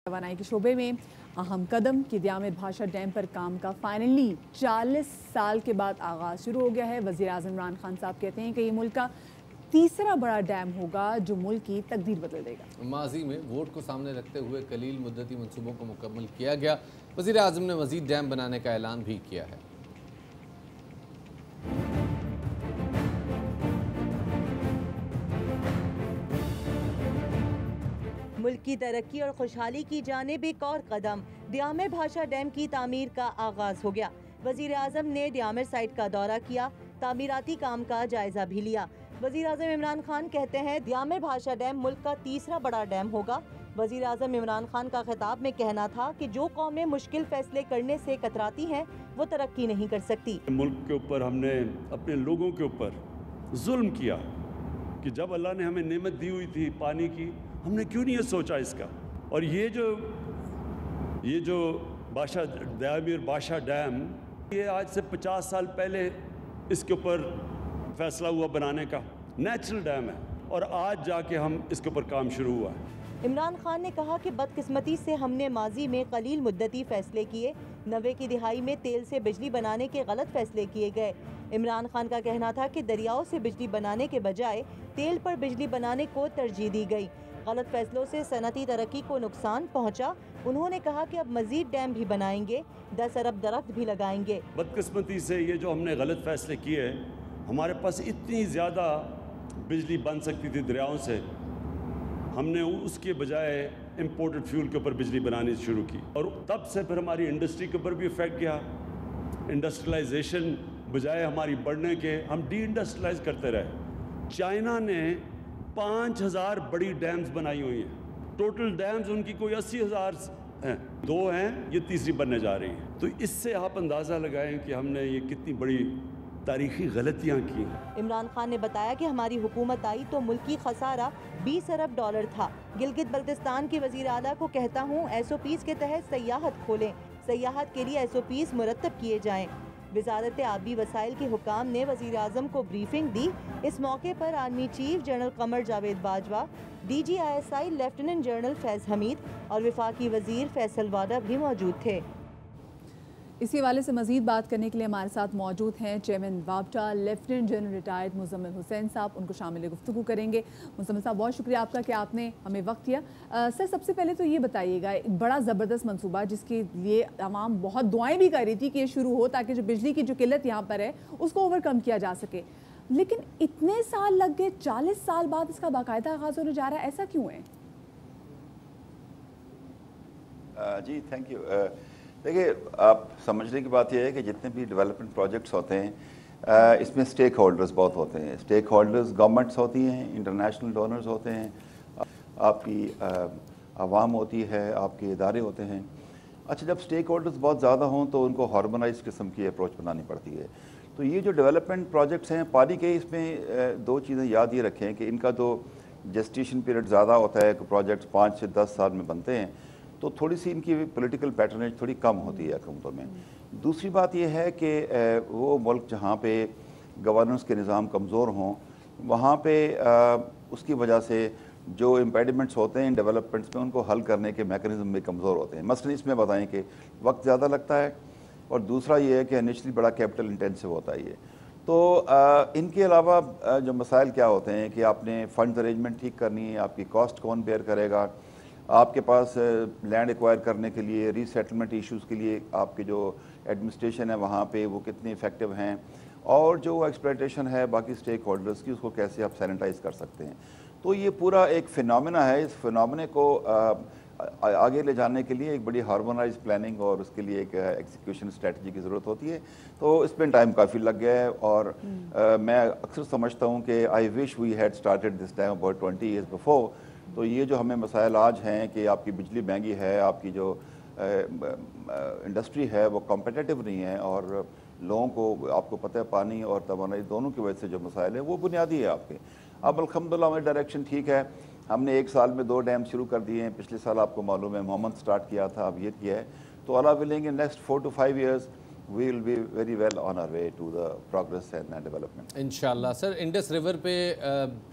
توانائی کے شعبے میں اہم قدم کہ دیامر بھاشا ڈیم پر کام کا فائنلی 40 سال کے بعد آغاز شروع ہو گیا ہے۔ وزیر اعظم عمران خان صاحب کہتے ہیں کہ یہ ملک کا تیسرا بڑا ڈیم ہوگا جو ملک کی تقدیر بدل دے گا۔ ماضی میں ووٹ کو سامنے رکھتے ہوئے قلیل مدتی منصوبوں کو مکمل کیا گیا۔ وزیر اعظم نے مزید ڈیم بنانے کا اعلان بھی کیا ہے۔ ملک کی ترقی اور خوشحالی کی جانب ایک اور قدم، دیامر بھاشا ڈیم کی تعمیر کا آغاز ہو گیا۔ وزیر اعظم نے دیامر سائٹ کا دورہ کیا، تعمیراتی کام کا جائزہ بھی لیا۔ وزیر اعظم عمران خان کہتے ہیں دیامر بھاشا ڈیم ملک کا تیسرا بڑا ڈیم ہوگا۔ وزیر اعظم عمران خان کا خطاب میں کہنا تھا کہ جو قومیں مشکل فیصلے کرنے سے کتراتی ہیں وہ ترقی نہیں کر سکتی۔ ملک کے اوپر ہم نے اپنے لوگوں کے اوپر ظلم کیا کہ جب اللہ نے ہمیں نعمت دی ہوئی تھی پانی کی، ہم نے کیوں نہیں سوچا اس کا۔ اور یہ جو دیامر بھاشا ڈیم، یہ آج سے 50 سال پہلے اس کے اوپر فیصلہ ہوا بنانے کا، نیچرل ڈیم ہے، اور آج جا کے ہم اس کے اوپر کام شروع ہوا ہے۔ عمران خان نے کہا کہ بدقسمتی سے ہم نے ماضی میں قلیل مدتی فیصلے کیے، 90 کی دہائی میں تیل سے بجلی بنانے کے غلط فیصلے کیے گئے۔ عمران خان کا کہنا تھا کہ دریاؤں سے بجلی بنانے کے بجائے تیل پر بجلی بنانے کو ترجیح دی گئی۔ غلط فیصلوں سے صنعتی ترقی کو نقصان پہنچا۔ انہوں نے کہا کہ اب مزید ڈیم بھی بنائیں گے، 10 ارب درخت بھی لگائیں گے۔ بدقسمتی سے یہ جو ہم نے غلط فیصلے کیے، ہمارے پاس اتنی زیادہ بجلی بن سکتی تھی دریاؤں سے، ہم نے اس کے بجائے امپورٹڈ فیول کے اوپر بجلی بنانی شروع کی، اور تب سے پھر ہماری انڈسٹری کے اوپر بھی افیکٹ کیا۔ انڈسٹریلائزیشن بجائے ہماری بڑھنے کے، ہم ڈی انڈسٹریلائز کرتے رہے۔ چائنا نے 5000 بڑی ڈیمز بنائی ہوئی ہیں، ٹوٹل ڈیمز ان کی کوئی 80,000 ہیں، 2 ہیں، یہ تیسری بننے جا رہی ہیں۔ تو اس سے آپ اندازہ لگائیں کہ ہم نے یہ کتنی بڑی تاریخی غلطیاں کی۔ عمران خان نے بتایا کہ ہماری حکومت آئی تو ملکی خسارہ 20 ارب ڈالر تھا۔ گلگت بلتستان کے وزیر اعلیٰ کو کہتا ہوں SOPs کے تحت سیاحت کھولیں، سیاحت کے لیے SOPs مرتب کیے جائیں۔ وزارت آبی وسائل کے حکام نے وزیر اعظم کو بریفنگ دی۔ اس موقع پر army chief general Qamar Javed Bajwa, DG ISI lieutenant general Faiz Hamid اور وفاقی وزیر فیصل واڈا بھی موجود تھے۔ اسی حوالے سے مزید بات کرنے کے لیے ہمارے ساتھ موجود ہیں چیئرمین وابٹا lieutenant general retired Muzammil Hussain sahib, ان کو شامل گفتگو کریں گے۔ مزمل صاحب، بہت شکریہ آپ کا کہ آپ نے ہمیں وقت دیا۔ سر، سب سے پہلے تو یہ بتائیے گا، ایک بڑا زبردست منصوبہ جس کے لیے عوام بہت دعائیں بھی کر رہی تھی کہ یہ شروع ہو تاکہ جو بجلی کی جو قلت یہاں پر ہے اس کو اوور کم کیا جا سکے، لیکن اتنے سال لگ گئے، 40 سال بعد اس کا باقاعدہ آغاز ہونے جا رہا ہے، ایسا کیوں ہے؟ جی تھینک یو۔ دیکھیے، آپ سمجھنے کی بات یہ ہے کہ جتنے بھی ڈیولپمنٹ پروجیکٹس ہوتے ہیں اس میں اسٹیک ہولڈرز بہت ہوتے ہیں۔ اسٹیک ہولڈرز گورنمنٹس ہوتی ہیں، انٹرنیشنل ڈونرز ہوتے ہیں، آپ کی عوام ہوتی ہے، آپ کے ادارے ہوتے ہیں۔ اچھا، جب اسٹیک ہولڈرز بہت زیادہ ہوں تو ان کو ہارمونائز قسم کی اپروچ بنانی پڑتی ہے۔ تو یہ جو ڈیولپمنٹ پروجیکٹس ہیں پانی کے، اس میں 2 چیزیں یاد یہ رکھیں کہ ان کا تو جسٹیشن پیریڈ زیادہ ہوتا ہے کہ پروجیکٹس 5 سے 10 سال میں بنتے ہیں، تو تھوڑی سی ان کی پولیٹیکل پیٹرنیج تھوڑی کم ہوتی ہے حکومتوں میں۔ دوسری بات یہ ہے کہ وہ ملک جہاں پہ گورننس کے نظام کمزور ہوں، وہاں پہ اس کی وجہ سے جو امپیڈمنٹس ہوتے ہیں ڈیولپمنٹس میں، ان کو حل کرنے کے میکنزم بھی کمزور ہوتے ہیں۔ مثلا اس میں بتائیں کہ وقت زیادہ لگتا ہے، اور دوسرا یہ ہے کہ انیشلی بڑا کیپٹل انٹینسو ہوتا ہے یہ۔ تو ان کے علاوہ جو مسائل کیا ہوتے ہیں کہ آپ نے فنڈ ارینجمنٹ ٹھیک کرنی ہے، آپ کی کاسٹ کون بیئر کرے گا، آپ کے پاس لینڈ ایکوائر کرنے کے لیے، ری سیٹلمنٹ ایشوز کے لیے آپ کے جو ایڈمنسٹریشن ہے وہاں پہ وہ کتنے افیکٹو ہیں، اور جو ایکسپلائٹیشن ہے باقی اسٹیک ہولڈرز کی، اس کو کیسے آپ سینیٹائز کر سکتے ہیں۔ تو یہ پورا ایک فینومینا ہے۔ اس فینومینے کو آگے لے جانے کے لیے ایک بڑی ہارمونائز پلاننگ اور اس کے لیے ایک ایگزیکیوشن اسٹریٹجی کی ضرورت ہوتی ہے۔ تو اس میں ٹائم کافی لگ گیا ہے، اور میں اکثر سمجھتا ہوں کہ I wish we had started this time about 20 years before۔ تو یہ جو ہمیں مسائل آج ہیں کہ آپ کی بجلی مہنگی ہے، آپ کی جو انڈسٹری ہے وہ کمپیٹیٹو نہیں ہے، اور لوگوں کو، آپ کو پتہ ہے، پانی اور توانائی دونوں کی وجہ سے جو مسائل ہیں وہ بنیادی ہے آپ کے۔ اب الحمدللہ ہماری ڈائریکشن ٹھیک ہے، ہم نے 1 سال میں 2 ڈیم شروع کر دیے ہیں۔ پچھلے سال آپ کو معلوم ہے محمد سٹارٹ کیا تھا، اب یہ کیا ہے۔ تو اللہ ولنگ in next 4 to 5 years we will be very well on our way to the progress and development۔ انشاءاللہ۔ سر، انڈس ریور پہ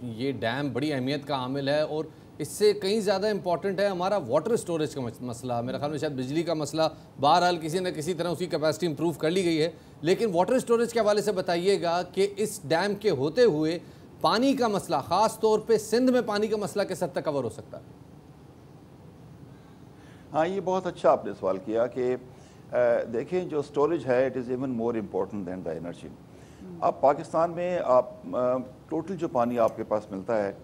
یہ ڈیم بڑی اہمیت کا عامل ہے، اور इससे कहीं ज़्यादा इंपॉर्टेंट है हमारा वाटर स्टोरेज का मसला। मेरे ख्याल में शायद बिजली का मसला बहरहाल किसी न किसी तरह उसकी कैपेसिटी इंप्रूव कर ली गई है, लेकिन वाटर स्टोरेज के हवाले से बताइएगा कि इस डैम के होते हुए पानी का मसला, ख़ास तौर पे सिंध में पानी का मसला किस हद तक कवर हो सकता है? हाँ, ये बहुत अच्छा आपने सवाल किया कि देखें जो स्टोरेज है it is even more important than the energy. अब पाकिस्तान में आप टोटल जो पानी आपके पास मिलता है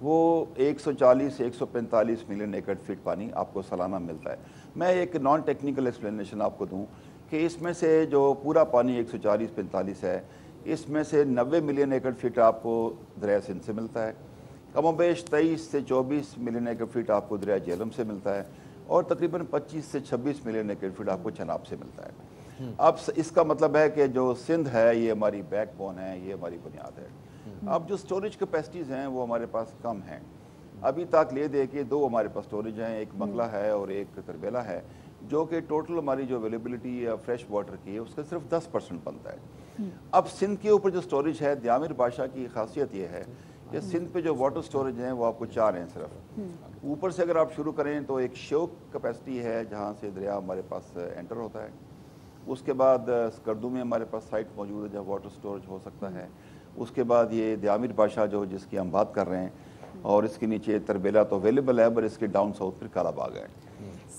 वो 140 से 145 मिलियन एकड़ फीट पानी आपको सालाना मिलता है। मैं एक नॉन टेक्निकल एक्सप्लेनेशन आपको दूं कि इसमें से जो पूरा पानी 140-45 है, इसमें से 90 मिलियन एकड़ फीट आपको दरिया सिंध से मिलता है, कमोबेश 23 से 24 मिलियन एकड़ फीट आपको दरिया झेलम से मिलता है, और तकरीबन 25 से 26 मिलियन एकड़ फीट आपको चनाब से मिलता है। अब इसका मतलब है कि जो सिंध है ये हमारी बैकबोन है, ये हमारी बुनियाद है। अब जो स्टोरेज कैपेसिटीज़ हैं वो हमारे पास कम हैं। अभी तक ले दे के दो हमारे पास स्टोरेज हैं, एक मंगला है और एक तरबेला है, जो कि टोटल हमारी जो अवेलेबिलिटी या फ्रेश वाटर की है उसका सिर्फ 10% बनता है। अब सिंध के ऊपर जो स्टोरेज है, द्यामिर बादशाह की खासियत ये है कि सिंध पे जो वाटर स्टोरेज हैं वो आपको 4 हैं सिर्फ। ऊपर से अगर आप शुरू करें तो एक श्योक कैपेसिटी है जहाँ से दरिया हमारे पास एंटर होता है। उसके बाद स्कर्दू में हमारे पास साइट मौजूद है जहाँ वाटर स्टोरेज हो सकता है। उसके बाद ये द्यामिर बादशाह जो जिसकी हम बात कर रहे हैं, और इसके नीचे तरबेला तो अवेलेबल है, पर इसके डाउन साउथ फिर कालाबाग है।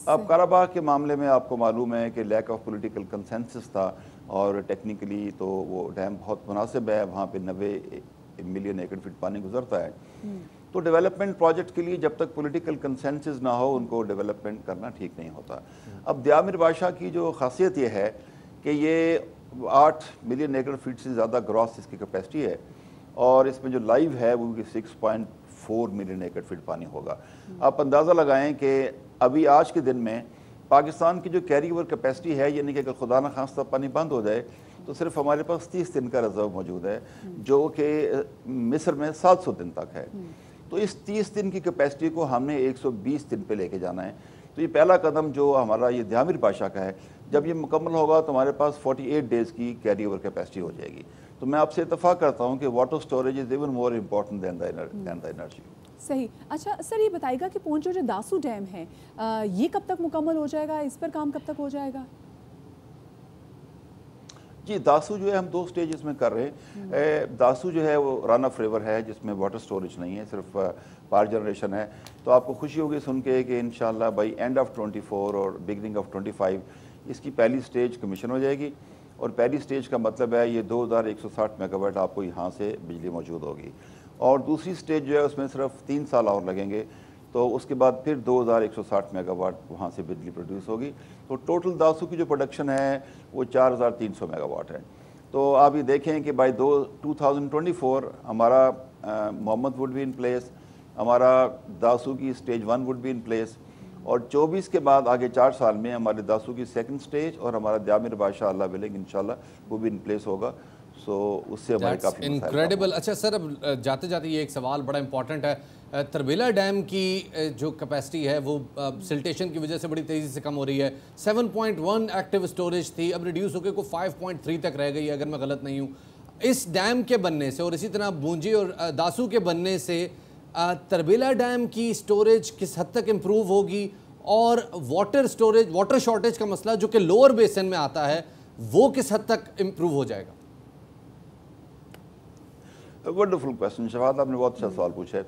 अब कालाबाग के मामले में आपको मालूम है कि लैक ऑफ पॉलिटिकल कंसेंसस था, और टेक्निकली तो वो डैम बहुत मुनासिब है, वहाँ पे 90 मिलियन एकड़ फीट पानी गुजरता है। तो डेवलपमेंट प्रोजेक्ट के लिए जब तक पॉलिटिकल कंसेंसस ना हो उनको डेवलपमेंट करना ठीक नहीं होता। अब द्यामिर बादशाह की जो खासियत ये है कि ये 8 मिलियन एकड़ फीट से ज़्यादा ग्रॉस इसकी कैपेसिटी है, और इसमें जो लाइव है वो 6.4 मिलियन एकड़ फीट पानी होगा। आप अंदाज़ा लगाएं कि अभी आज के दिन में पाकिस्तान की जो कैरी ओवर कैपेसिटी है, यानी कि अगर खुदा न खास्ता पानी बंद हो जाए तो सिर्फ हमारे पास 30 दिन का रिजर्व मौजूद है, जो कि मिस्र में 700 दिन तक है। तो इस 30 दिन की कैपेसिटी को हमने 120 दिन पे लेके जाना है। तो ये पहला कदम जो हमारा ये द्यामिर बादशाह का है, जब ये मुकम्मल होगा तो हमारे पास 48 डेज़ की कैरी ओवर कैपेसिटी हो जाएगी। तो मैं आपसे इत्तफाक करता हूँ कि water storage is even more important than the energy. सही। अच्छा सर, ये बताइएगा कि पूंछ जो दासू डैम है ये कब तक मुकम्मल हो जाएगा, इस पर काम कब तक हो जाएगा? जी, दासू जो है हम 2 स्टेजेस में कर रहे हैं। दासू जो है वो रन ऑफ रिवर है जिसमें वाटर स्टोरेज नहीं है, सिर्फ पावर जनरेशन है। तो आपको खुशी होगी सुन के कि इंशाल्लाह बाई एंड ऑफ 24 और बिगनिंग ऑफ 25 इसकी पहली स्टेज कमीशन हो जाएगी। और पहली स्टेज का मतलब है ये 2160 मेगावाट आपको यहाँ से बिजली मौजूद होगी, और दूसरी स्टेज जो है उसमें सिर्फ 3 साल और लगेंगे, तो उसके बाद फिर 2160 मेगावाट वहाँ से बिजली प्रोड्यूस होगी। तो टोटल दासू की जो प्रोडक्शन है वो 4300 मेगावाट है। तो आप ये देखें कि बाई 2024 हमारा Mohammad would be in place, हमारा दासू की stage 1 would be in place, और 24 के बाद आगे 4 साल में हमारे दासू की 2nd स्टेज और हमारा द्यामिर बादशाह अल्लाह विलिंग इंशाल्लाह वो भी इन प्लेस होगा। सो उससे हमारे काफ़ी इनक्रेडिबल। अच्छा सर, अब जाते जाते ये एक सवाल बड़ा इंपॉर्टेंट है, तरबेला डैम की जो कैपेसिटी है वो सिल्टेशन की वजह से बड़ी तेज़ी से कम हो रही है। 7.1 एक्टिव स्टोरेज थी, अब रिड्यूस होकर को 5.3 तक रह गई है अगर मैं गलत नहीं हूँ। इस डैम के बनने से और इसी तरह बूंजी और दासू के बनने से तरबेला डैम की स्टोरेज किस हद तक इम्प्रूव होगी, और वाटर स्टोरेज, वाटर शॉर्टेज का मसला जो कि लोअर बेसन में आता है वो किस हद तक इम्प्रूव हो जाएगा? वंडरफुल क्वेश्चन शफात, आपने बहुत अच्छा सवाल पूछा है।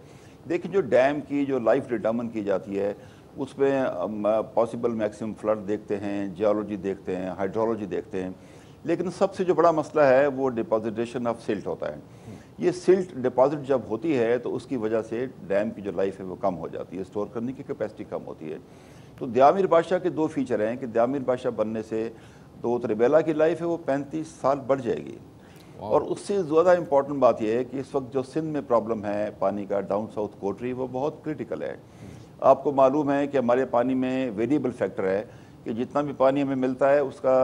देखिए, जो डैम की जो लाइफ डिटर्मन की जाती है उसमें पॉसिबल मैक्सिमम फ्लड देखते हैं, जियोलॉजी देखते हैं, हाइड्रोलॉजी देखते हैं, लेकिन सबसे जो बड़ा मसला है वो डिपॉजिटेशन ऑफ सिल्ट होता है। ये सिल्ट डिपॉजिट जब होती है तो उसकी वजह से डैम की जो लाइफ है वो कम हो जाती है, स्टोर करने की कैपेसिटी कम होती है। तो द्यामिर बादशाह के 2 फीचर हैं कि द्यामिर बादशाह बनने से तो तरबेला की लाइफ है वो 35 साल बढ़ जाएगी, और उससे ज़्यादा इम्पॉर्टेंट बात यह है कि इस वक्त जो सिंध में प्रॉब्लम है पानी का, डाउन साउथ कोटरी, वो बहुत क्रिटिकल है। आपको मालूम है कि हमारे पानी में वेरिएबल फैक्टर है कि जितना भी पानी हमें मिलता है उसका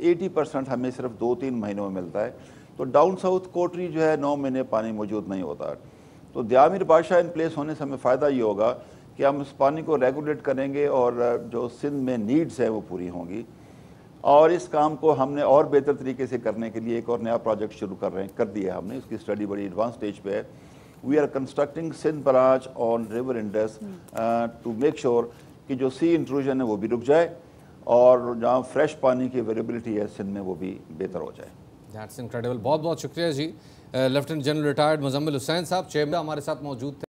80% हमें सिर्फ 2-3 महीनों में मिलता है। तो डाउन साउथ कोटरी जो है 9 महीने पानी मौजूद नहीं होता। तो द्यामिर बादशाह इन प्लेस होने से हमें फ़ायदा ये होगा कि हम उस पानी को रेगुलेट करेंगे और जो सिंध में नीड्स है वो पूरी होंगी। और इस काम को हमने और बेहतर तरीके से करने के लिए एक और नया प्रोजेक्ट शुरू कर दिया है हमने। उसकी स्टडी बड़ी एडवांस स्टेज पे है। We are constructing Sindh barrage on river Indus to make sure कि जो सी इंट्रूजन है वो भी रुक जाए और जहाँ फ्रेश पानी की अवेलेबिलिटी है सिंध में वो भी बेहतर हो जाए। That's incredible. बहुत बहुत शुक्रिया जी। Lieutenant general retired Muzammil Hussain sahib chairman हमारे साथ मौजूद थे।